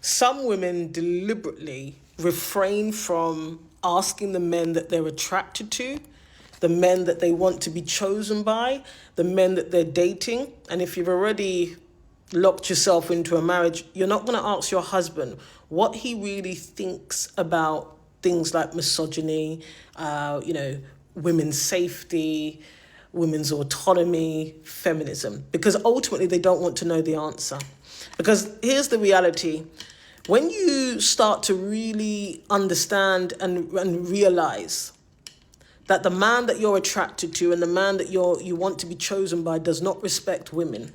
Some women deliberately refrain from asking the men that they're attracted to, the men that they want to be chosen by, the men that they're dating. And if you've already locked yourself into a marriage, you're not going to ask your husband what he really thinks about things like misogyny, women's safety, women's autonomy, feminism, because ultimately they don't want to know the answer. Because here's the reality. When you start to really understand and realize that the man that you're attracted to and the man that you want to be chosen by does not respect women,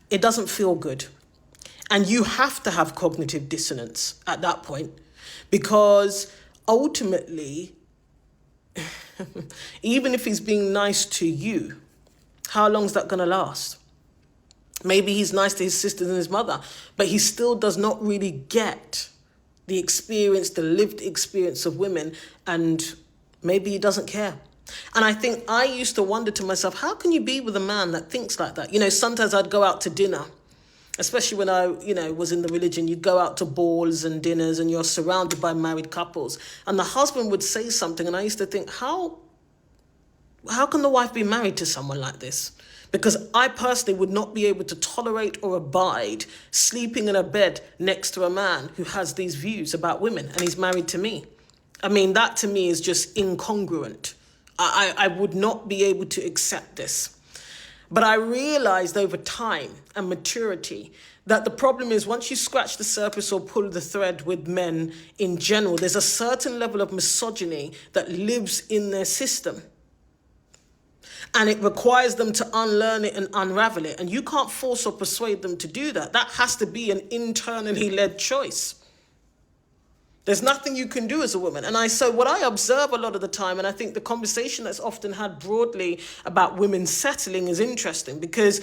it doesn't feel good. And you have to have cognitive dissonance at that point, because ultimately, even if he's being nice to you, how long is that going to last? Maybe he's nice to his sisters and his mother, but he still does not really get the experience, the lived experience of women, and maybe he doesn't care. And I think I used to wonder to myself, how can you be with a man that thinks like that? Sometimes I'd go out to dinner, especially when I, was in the religion. You'd go out to balls and dinners and you're surrounded by married couples. And the husband would say something, and I used to think, how can the wife be married to someone like this? Because I personally would not be able to tolerate or abide sleeping in a bed next to a man who has these views about women and he's married to me. I mean, that to me is just incongruent. I would not be able to accept this. But I realized over time and maturity that the problem is, once you scratch the surface or pull the thread with men in general, there's a certain level of misogyny that lives in their system. And it requires them to unlearn it and unravel it. And you can't force or persuade them to do that. That has to be an internally led choice. There's nothing you can do as a woman. And so what I observe a lot of the time, and I think the conversation that's often had broadly about women settling is interesting, because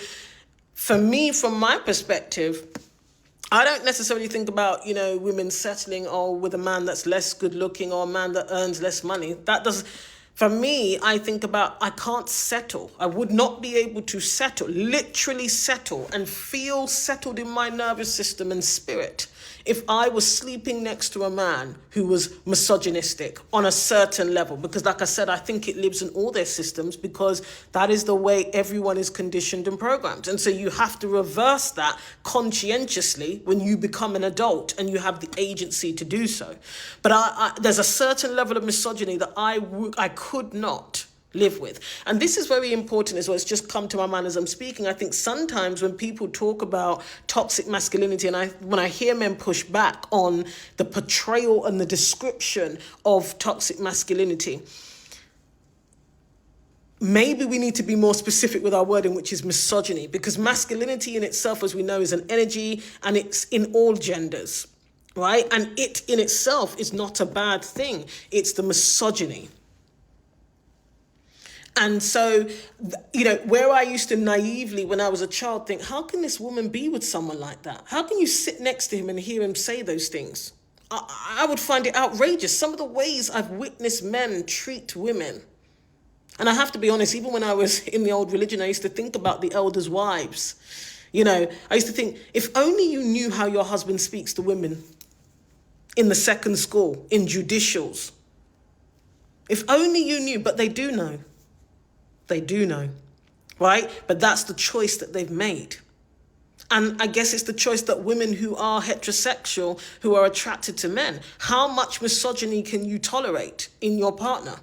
for me, from my perspective, I don't necessarily think about, women settling with a man that's less good looking or a man that earns less money. For me, I think about, I can't settle. I would not be able to settle, literally settle, and feel settled in my nervous system and spirit if I was sleeping next to a man who was misogynistic on a certain level. Because like I said, I think it lives in all their systems, because that is the way everyone is conditioned and programmed. And so you have to reverse that conscientiously when you become an adult and you have the agency to do so. But there's a certain level of misogyny that I could not live with. And this is very important as well. It's just come to my mind as I'm speaking. I think sometimes when people talk about toxic masculinity, and when I hear men push back on the portrayal and the description of toxic masculinity, maybe we need to be more specific with our wording, which is misogyny, because masculinity in itself, as we know, is an energy, and it's in all genders, right? And it in itself is not a bad thing. It's the misogyny. And so, where I used to naively, when I was a child, think, how can this woman be with someone like that? How can you sit next to him and hear him say those things? I would find it outrageous. Some of the ways I've witnessed men treat women. And I have to be honest, even when I was in the old religion, I used to think about the elders' wives. I used to think, if only you knew how your husband speaks to women in the second school, in judicials. If only you knew, but they do know. They do know, right? But that's the choice that they've made. And I guess it's the choice that women who are heterosexual, who are attracted to men, how much misogyny can you tolerate in your partner?